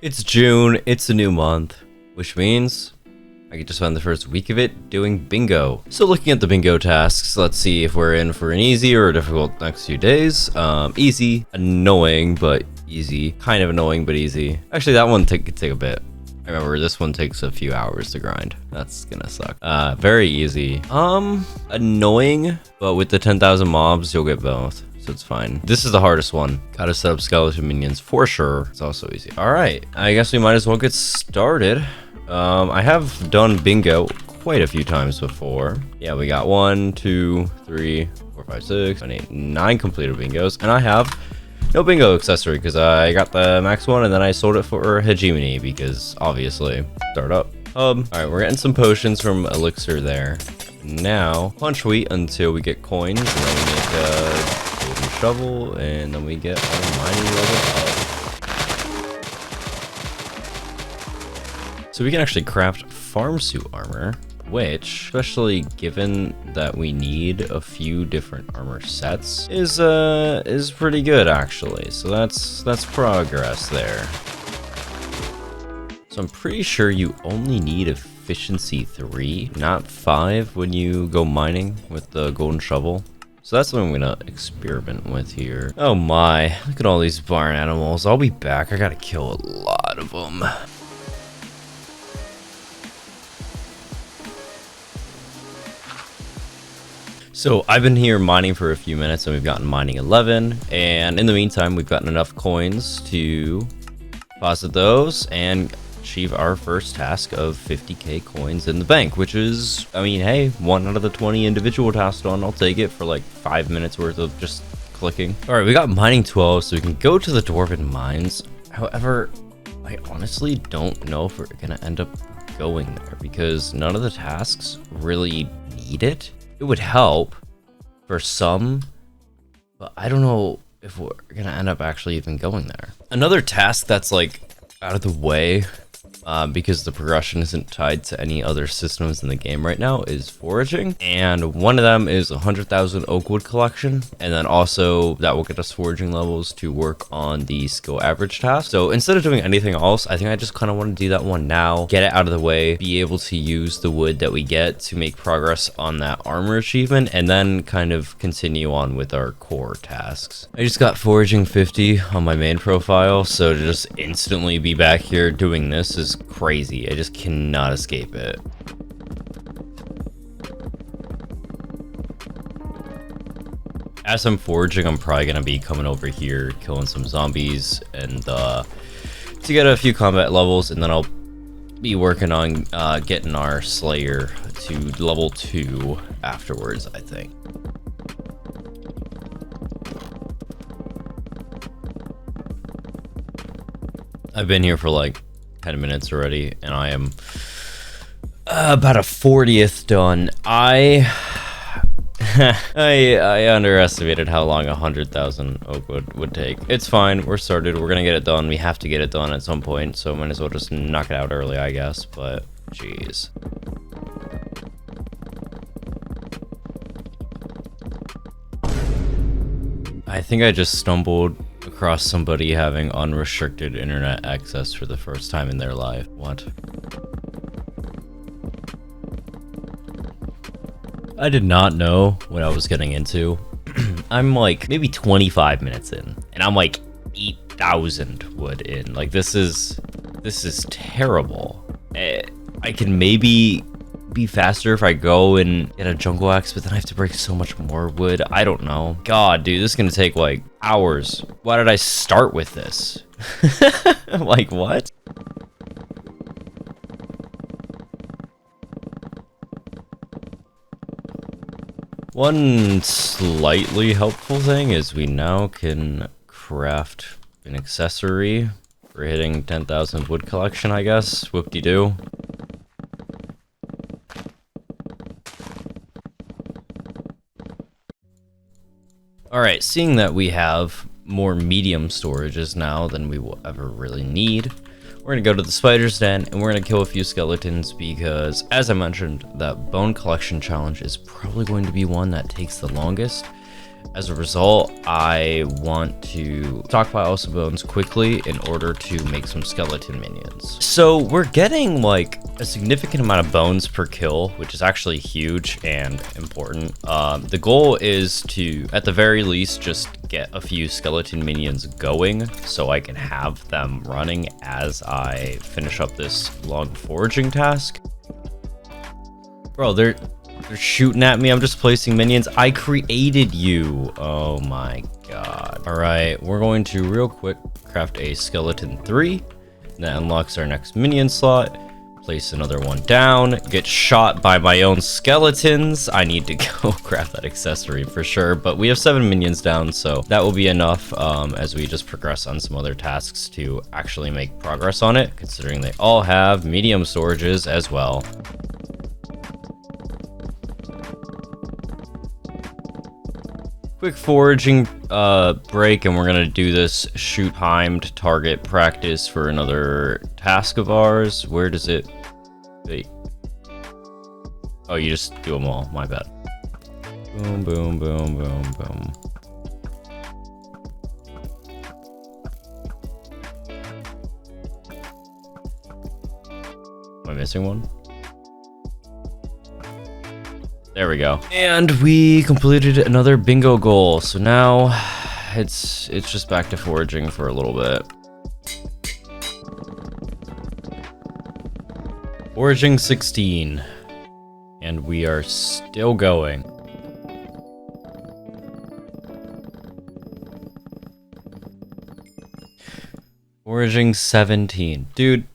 It's June, it's a new month, which means I get to spend the first week of it doing bingo. So looking at the bingo tasks, let's see if we're in for an easy or a difficult next few days. Easy, annoying, but easy. Kind of annoying, but easy. Actually, that one could take a bit. I remember this one takes a few hours to grind. That's gonna suck. Very easy. Annoying, but with the 10,000 mobs, you'll get both. So it's fine. This is the hardest one. Gotta set up skeleton minions for sure. It's also easy. All right, I guess we might as well get started. I have done bingo quite a few times before. Yeah, we got 1, 2, 3, 4, 5, 6, 7, 8, 9 completed bingos, and I have no bingo accessory because I got the max one and then I sold it for hegemony because obviously start up. All right, we're getting some potions from elixir there. Now punch wheat until we get coins, and then we make a golden shovel, and then we get our mining level up. So we can actually craft farm suit armor, which, especially given that we need a few different armor sets, is pretty good actually. So that's progress there. So I'm pretty sure you only need efficiency 3, not 5 when you go mining with the golden shovel. So that's what I'm gonna experiment with here. Oh my, look at all these barn animals. I'll be back. I gotta kill a lot of them. So I've been here mining for a few minutes and we've gotten mining 11, and in the meantime we've gotten enough coins to deposit those and achieve our first task of 50k coins in the bank, which is, I mean, hey, 1 out of the 20 individual tasks done. I'll take it for like 5 minutes worth of just clicking. All right, we got mining 12, so we can go to the dwarven mines. However, I honestly don't know if we're gonna end up going there because none of the tasks really need it. It would help for some, but I don't know if we're gonna end up actually even going there. Another task that's like out of the way because the progression isn't tied to any other systems in the game right now is foraging, and one of them is 100,000 oak wood collection, and then also that will get us foraging levels to work on the skill average task. So instead of doing anything else, I think I just kind of want to do that one now, get it out of the way, be able to use the wood that we get to make progress on that armor achievement, and then kind of continue on with our core tasks. I just got foraging 50 on my main profile, so to just instantly be back here doing this is crazy. I just cannot escape it. As I'm foraging, I'm probably gonna be coming over here, killing some zombies, and to get a few combat levels, and then I'll be working on getting our Slayer to level 2 afterwards, I think. I've been here for like 10 minutes already, and I am about a 40th done. I underestimated how long 100,000 oak would take. It's fine, we're started, we're gonna get it done. We have to get it done at some point, so might as well just knock it out early, I guess, but jeez. I think I just stumbled across somebody having unrestricted internet access for the first time in their life. What? I did not know what I was getting into. I'm like maybe 25 minutes in, and I'm like 8,000 wood in. Like this is terrible. I can maybe be faster if I go and get a jungle axe, but then I have to break so much more wood. I don't know. God, dude, this is gonna take like hours. Why did I start with this? Like, what? One slightly helpful thing is we now can craft an accessory for hitting 10,000 wood collection, I guess. Whoop-de-doo. Alright, seeing that we have more medium storages now than we will ever really need, we're gonna go to the spider's den and we're gonna kill a few skeletons because, as I mentioned, that bone collection challenge is probably going to be one that takes the longest. As a result, I want to stockpile some bones quickly in order to make some skeleton minions. So we're getting like a significant amount of bones per kill, which is actually huge and important. The goal is to, at the very least, just get a few skeleton minions going so I can have them running as I finish up this long foraging task. Bro, they're shooting at me. I'm just placing minions. I created you. Oh my god. All right, we're going to real quick craft a skeleton 3. That unlocks our next minion slot. Place another one down. Get shot by my own skeletons. I need to go craft that accessory for sure, but we have 7 minions down, so that will be enough as we just progress on some other tasks to actually make progress on it, considering they all have medium storages as well. Quick foraging break, and we're gonna do this shoot timed target practice for another task of ours. Where does it? Wait. Oh, you just do them all. My bad. Boom, boom, boom, boom, boom. Am I missing one? There we go. And we completed another bingo goal. So now it's just back to foraging for a little bit. Foraging 16. And we are still going. Foraging 17. Dude,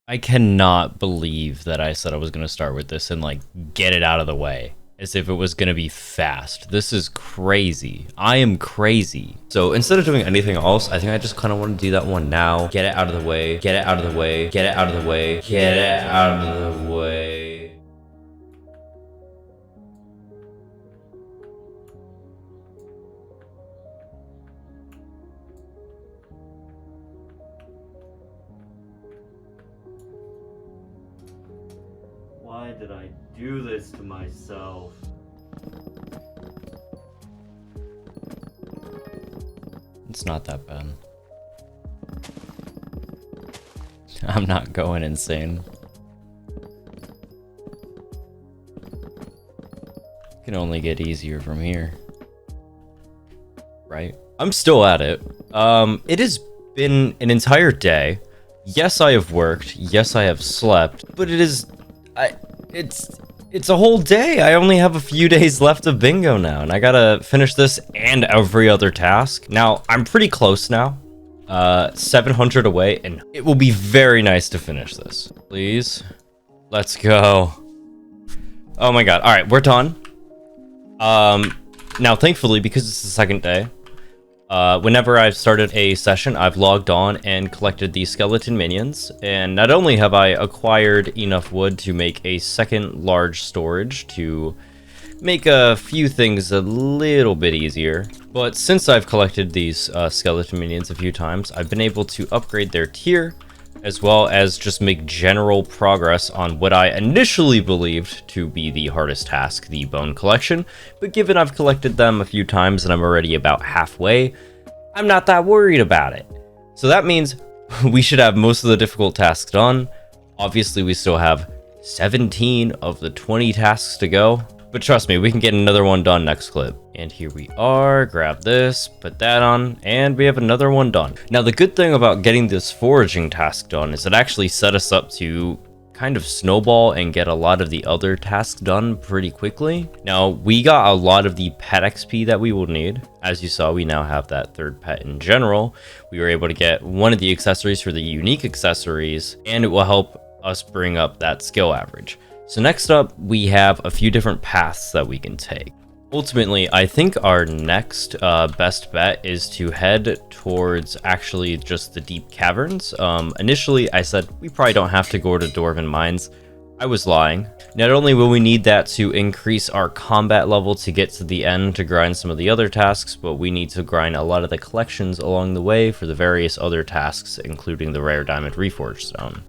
I cannot believe that I said I was going to start with this and like get it out of the way as if it was going to be fast. This is crazy. I am crazy. So instead of doing anything else, I think I just kind of want to do that one now. Get it out of the way. Get it out of the way. Get it out of the way. Get it out of the way. Why did I do this to myself? It's not that bad. I'm not going insane. It can only get easier from here. Right? I'm still at it. It has been an entire day. Yes, I have worked. Yes, I have slept. But it is... It's a whole day. I only have a few days left of bingo now, and I gotta finish this and every other task. Now, I'm pretty close now. 700 away, and it will be very nice to finish this. Please. Let's go. Oh my god. Alright, we're done. Now, thankfully, because it's the second day, whenever I've started a session, I've logged on and collected the skeleton minions, and not only have I acquired enough wood to make a second large storage to make a few things a little bit easier, but since I've collected these skeleton minions a few times, I've been able to upgrade their tier, as well as just make general progress on what I initially believed to be the hardest task, the bone collection. But given I've collected them a few times and I'm already about halfway, I'm not that worried about it. So that means we should have most of the difficult tasks done. Obviously, we still have 17 of the 20 tasks to go. But trust me, we can get another one done next clip. And here we are, grab this, put that on, and we have another one done. Now, the good thing about getting this foraging task done is it actually set us up to kind of snowball and get a lot of the other tasks done pretty quickly. Now, we got a lot of the pet XP that we will need. As you saw, we now have that third pet in general. We were able to get one of the accessories for the unique accessories, and it will help us bring up that skill average. So next up, we have a few different paths that we can take. Ultimately, I think our next best bet is to head towards actually just the deep caverns. Initially, I said we probably don't have to go to Dwarven Mines. I was lying. Not only will we need that to increase our combat level to get to the end to grind some of the other tasks, but we need to grind a lot of the collections along the way for the various other tasks, including the rare diamond reforged stone.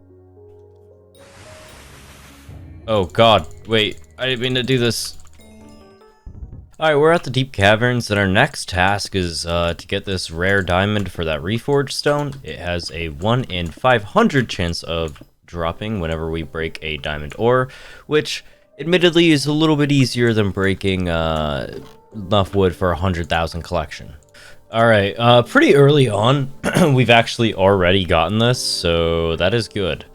Oh god, wait, I didn't mean to do this. Alright, we're at the deep caverns, and our next task is to get this rare diamond for that reforged stone. It has a 1 in 500 chance of dropping whenever we break a diamond ore, which admittedly is a little bit easier than breaking enough wood for 100,000 collection. Alright, pretty early on, we've actually already gotten this, so that is good.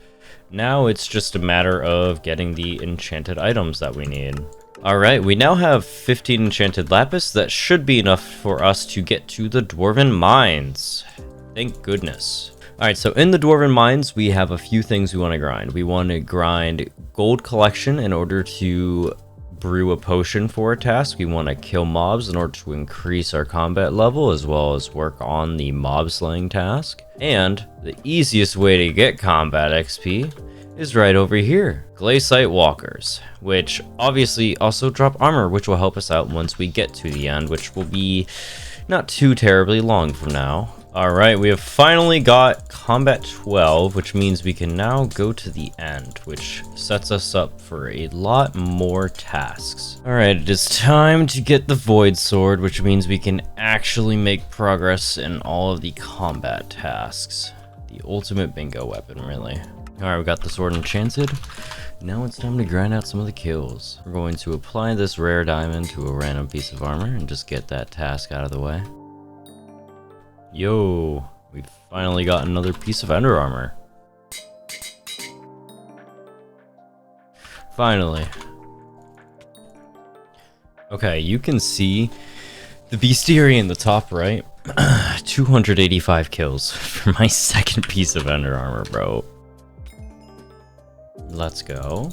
Now it's just a matter of getting the enchanted items that we need. Alright, we now have 15 enchanted lapis. That should be enough for us to get to the Dwarven Mines. Thank goodness. Alright, so in the Dwarven Mines, we have a few things we want to grind. We want to grind gold collection in order to brew a potion for a task. We want to kill mobs in order to increase our combat level, as well as work on the mob slaying task. And the easiest way to get combat XP is right over here. Glaciite walkers, which obviously also drop armor, which will help us out once we get to the end, which will be not too terribly long from now. Alright, we have finally got combat 12, which means we can now go to the end, which sets us up for a lot more tasks. Alright, it is time to get the void sword, which means we can actually make progress in all of the combat tasks. The ultimate bingo weapon, really. Alright, we got the sword enchanted. Now it's time to grind out some of the kills. We're going to apply this rare diamond to a random piece of armor and just get that task out of the way. Yo, we finally got another piece of ender armor. Finally. Okay, you can see the bestiary in the top right. 285 kills for my second piece of ender armor, bro. Let's go.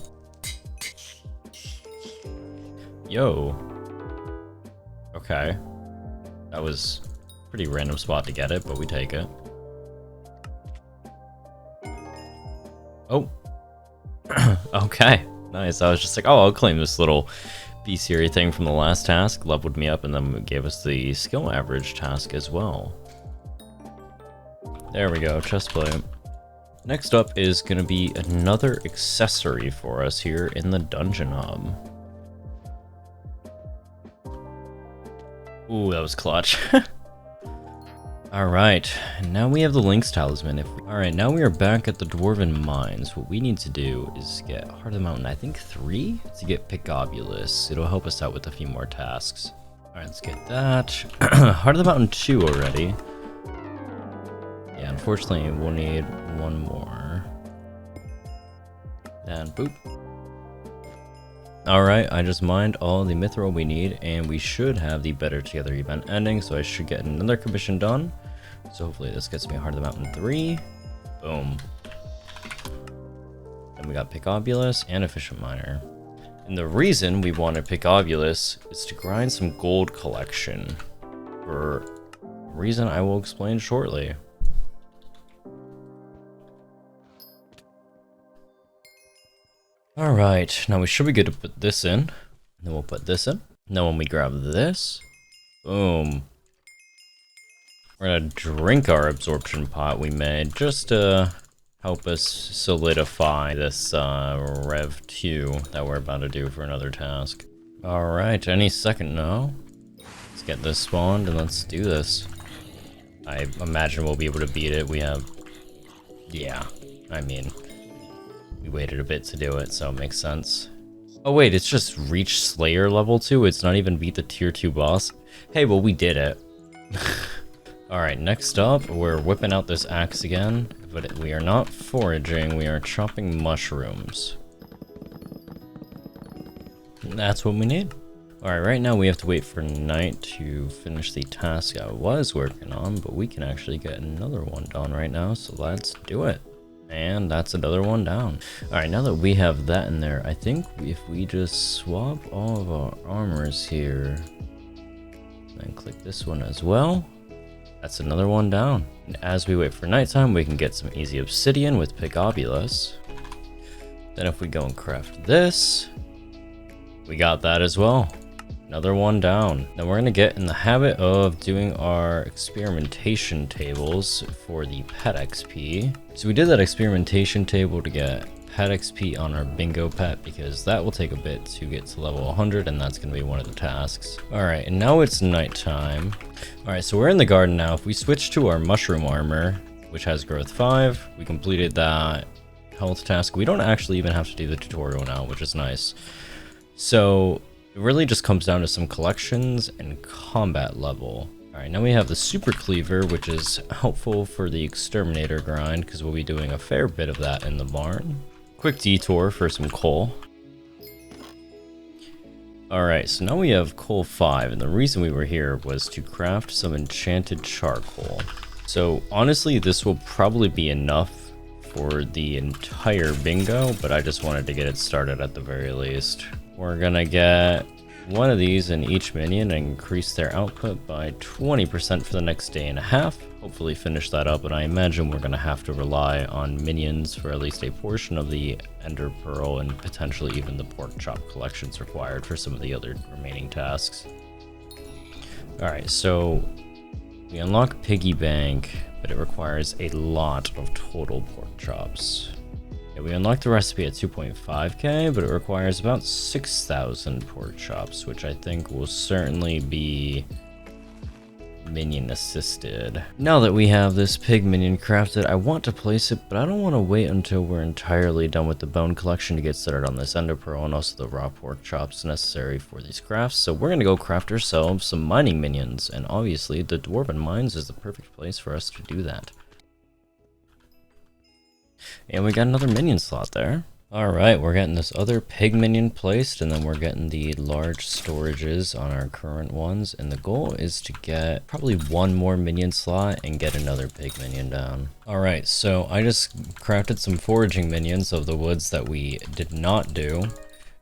Yo. Okay. That was a pretty random spot to get it, but we take it. Oh. Okay. Nice. I was just like, oh, I'll claim this little bestiary thing from the last task. Leveled me up and then gave us the skill average task as well. There we go. Chestplate. Next up is going to be another accessory for us here in the dungeon hub. Ooh, that was clutch. Alright, now we have the Lynx Talisman. Alright, now we are back at the Dwarven Mines. What we need to do is get Heart of the Mountain, I think 3? To get Picobulus. It'll help us out with a few more tasks. Alright, let's get that. Heart of the Mountain 2 already. Yeah, unfortunately, we'll need one more. And boop. Alright, I just mined all the mithril we need, and we should have the Better Together event ending, so I should get another commission done. So hopefully this gets me Heart of the Mountain 3. Boom. Then we got Picobulus and Efficient Miner. And the reason we wanted Picobulus is to grind some gold collection. For a reason I will explain shortly. Alright, now we should be good to put this in. Then we'll put this in. Now when we grab this, boom. We're gonna drink our absorption pot we made just to help us solidify this Rev 2 that we're about to do for another task. Alright, any second now. Let's get this spawned and let's do this. I imagine we'll be able to beat it. We have... yeah, I mean... we waited a bit to do it, so it makes sense. Oh wait, it's just reach Slayer level 2? It's not even beat the tier 2 boss? Hey, well we did it. Alright, next up, we're whipping out this axe again, but we are not foraging, we are chopping mushrooms. And that's what we need. Alright, right now we have to wait for night to finish the task I was working on, but we can actually get another one done right now, so let's do it. And that's another one down. Alright, now that we have that in there, I think if we just swap all of our armors here, and click this one as well, that's another one down. And as we wait for nighttime, we can get some easy obsidian with Picobulus. Then if we go and craft this, we got that as well. Another one down. Now we're gonna get in the habit of doing our experimentation tables for the pet XP. So we did that experimentation table to get pet XP on our bingo pet because that will take a bit to get to level 100, and that's going to be one of the tasks. Alright, and now it's nighttime. Alright, so we're in the garden now. If we switch to our mushroom armor, which has growth 5, we completed that health task. We don't actually even have to do the tutorial now, which is nice. So it really just comes down to some collections and combat level. Alright, now we have the super cleaver, which is helpful for the exterminator grind because we'll be doing a fair bit of that in the barn. Quick detour for some coal. Alright, so now we have coal 5, and the reason we were here was to craft some enchanted charcoal. So honestly, this will probably be enough for the entire bingo, but I just wanted to get it started at the very least. We're gonna get one of these in each minion and increase their output by 20% for the next day and a half. Hopefully finish that up, and I imagine we're gonna have to rely on minions for at least a portion of the ender pearl and potentially even the pork chop collections required for some of the other remaining tasks. Alright, so we unlock Piggy Bank, but it requires a lot of total pork chops. Yeah, we unlocked the recipe at 2.5k, but it requires about 6,000 pork chops, which I think will certainly be minion assisted. Now that we have this pig minion crafted, I want to place it, but I don't want to wait until we're entirely done with the bone collection to get started on this ender pearl and also the raw pork chops necessary for these crafts. So we're going to go craft ourselves some mining minions, and obviously the dwarven mines is the perfect place for us to do that. And we got another minion slot there. Alright, we're getting this other pig minion placed, and then we're getting the large storages on our current ones, and the goal is to get probably one more minion slot and get another pig minion down. Alright, so I just crafted some foraging minions of the woods that we did not do,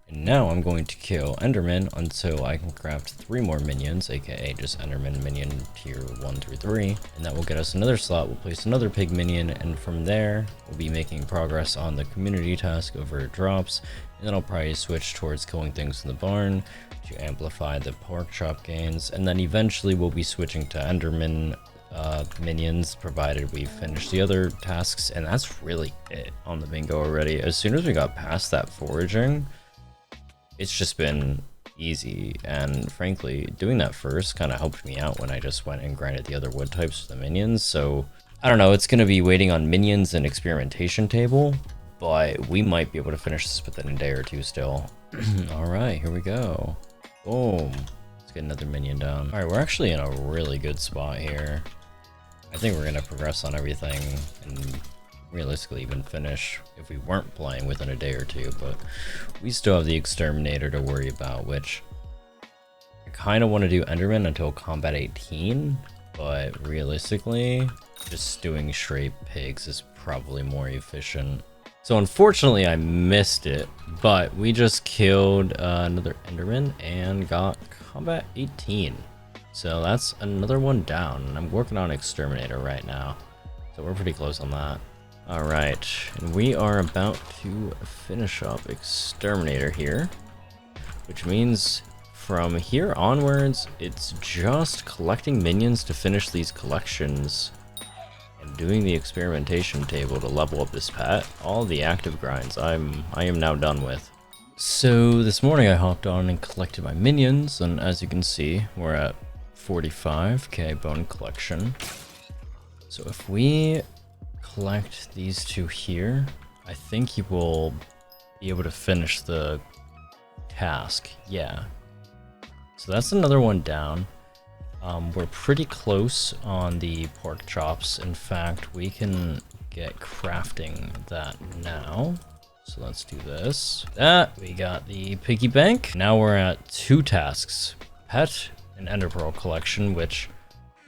and now I'm going to kill endermen until I can craft 3 more minions, aka just enderman minion tier 1 through 3, and that will get us another slot. We'll place another pig minion, and from there we'll be making progress on the community task over drops, and then I'll probably switch towards killing things in the barn to amplify the pork chop gains, and then eventually we'll be switching to enderman minions provided we finish the other tasks, and that's really it on the bingo already. As soon as we got past that foraging, it's just been easy, and frankly, doing that first kind of helped me out when I just went and grinded the other wood types for the minions. So I don't know, it's going to be waiting on minions and experimentation table, but we might be able to finish this within a day or two still. Alright, here we go. Boom. Let's get another minion down. Alright, we're actually in a really good spot here. I think we're going to progress on everything and realistically even finish if we weren't playing within a day or two, but we still have the exterminator to worry about, which I kind of want to do enderman until combat 18, but realistically just doing straight pigs is probably more efficient. So unfortunately I missed it, but we just killed another enderman and got combat 18, so that's another one down, and I'm working on exterminator right now, so we're pretty close on that. Alright, and we are about to finish up exterminator here, which means from here onwards it's just collecting minions to finish these collections and doing the experimentation table to level up this pet. All the active grinds I am now done with. So this morning I hopped on and collected my minions, and as you can see we're at 45k bone collection. So if we collect these 2 here, I think you will be able to finish the task. Yeah, so that's another one down. We're pretty close on the pork chops. In fact, we can get crafting that now, so let's do this. We got the piggy bank. Now we're at 2 tasks, pet and ender pearl collection, which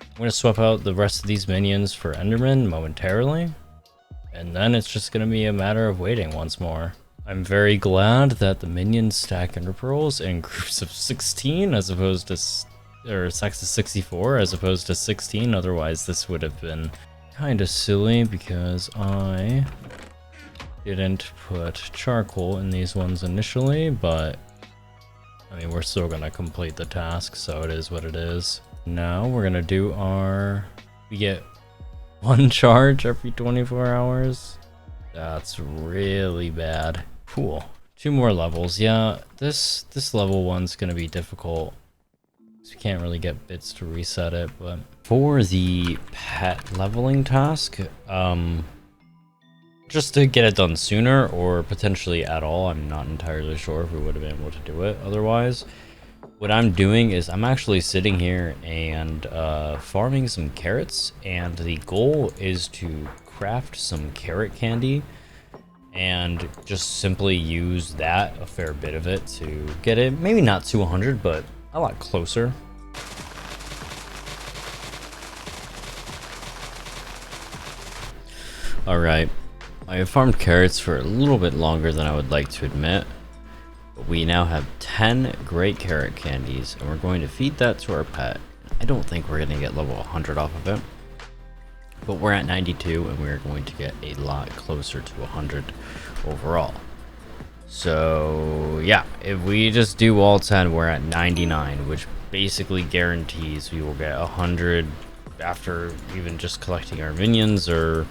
I'm going to swap out the rest of these minions for enderman momentarily, and then it's just going to be a matter of waiting once more. I'm very glad that the minions stack ender pearls in groups of 16 as opposed to, or stacks of 64 as opposed to 16, otherwise this would have been kind of silly because I didn't put charcoal in these ones initially, but I mean, we're still going to complete the task, so it is what it is. Now we're gonna do we get 1 charge every 24 hours. That's really bad. Cool. 2 more levels. Yeah, this level one's gonna be difficult. You can't really get bits to reset it, but for the pet leveling task, just to get it done sooner or potentially at all, I'm not entirely sure if we would have been able to do it otherwise. What I'm doing is I'm actually sitting here and farming some carrots, and the goal is to craft some carrot candy and just simply use that, a fair bit of it, to get it maybe not to 100, but a lot closer. Alright, I have farmed carrots for a little bit longer than I would like to admit, but we now have 10 great carrot candies, and we're going to feed that to our pet. I don't think we're going to get level 100 off of it, but we're at 92, and we're going to get a lot closer to 100 overall. So yeah, if we just do all 10, we're at 99, which basically guarantees we will get 100 after even just collecting our minions. Or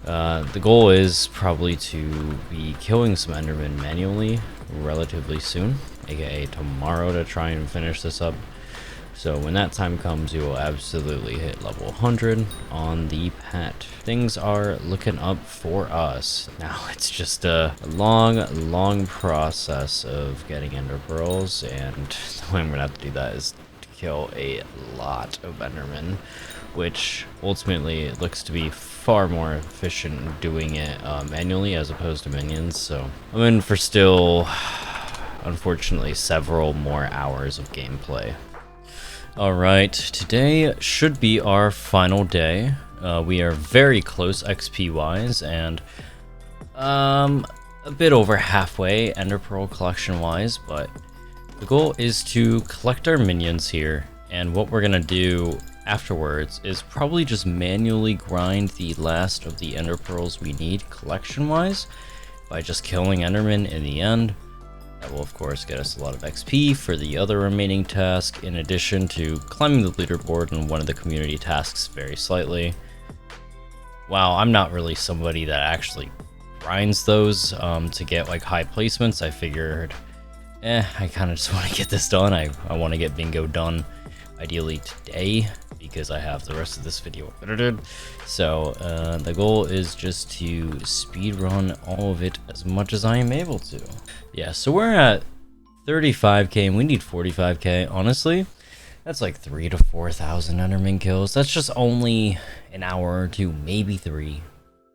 the goal is probably to be killing some endermen manually relatively soon, aka tomorrow, to try and finish this up. So when that time comes, you will absolutely hit level 100 on the pet. Things are looking up for us. Now it's just a long process of getting ender pearls, and the way I'm gonna have to do that is to kill a lot of endermen, which ultimately looks to be far more efficient doing it manually as opposed to minions. So I'm in for still, unfortunately, several more hours of gameplay. Alright, today should be our final day. We are very close XP wise, and a bit over halfway ender pearl collection wise, but the goal is to collect our minions here, and what we're gonna do afterwards is probably just manually grind the last of the ender pearls we need collection wise by just killing endermen in the end. That will of course get us a lot of XP for the other remaining task, in addition to climbing the leaderboard in one of the community tasks very slightly. Wow, I'm not really somebody that actually grinds those to get like high placements. I figured, I kind of just want to get this done. I want to get bingo done ideally today, because I have the rest of this video edited. So the goal is just to speedrun all of it as much as I am able to. Yeah, so we're at 35k and we need 45k. Honestly, that's like 3,000 to 4,000 enderman kills. That's just only an hour or two, maybe 3.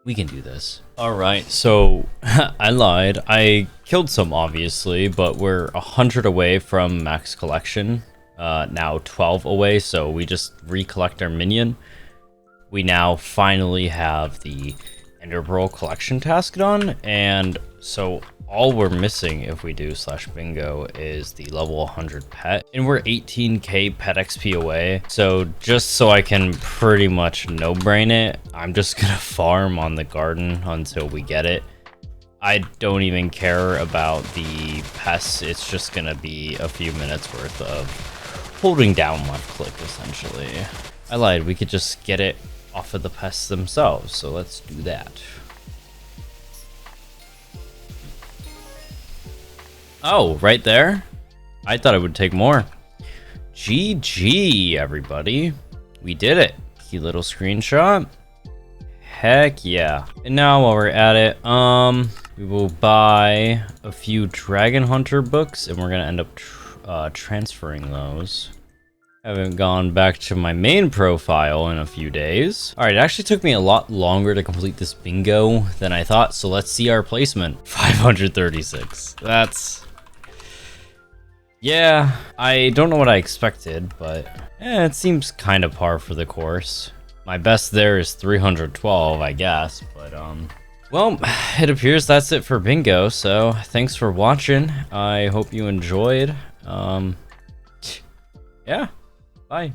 We can do this. Alright, so I lied. I killed some obviously, but we're 100 away from max collection. Now 12 away, so we just recollect our minion. We now finally have the ender pearl collection task done, and so all we're missing if we do /bingo is the level 100 pet, and we're 18k pet XP away. So just so I can pretty much no-brain it, I'm just gonna farm on the garden until we get it. I don't even care about the pests. It's just gonna be a few minutes worth of holding down left click, essentially. I lied, we could just get it off of the pests themselves, so let's do that. Oh, right there? I thought it would take more. GG, everybody. We did it. Key little screenshot. Heck yeah. And now while we're at it, we will buy a few Dragon Hunter books, and we're gonna end up transferring those. I haven't gone back to my main profile in a few days. All right, it actually took me a lot longer to complete this bingo than I thought, so let's see our placement. 536. That's... yeah, I don't know what I expected, but it seems kind of par for the course. My best there is 312, I guess, but well, it appears that's it for bingo, so thanks for watching. I hope you enjoyed. Yeah, bye.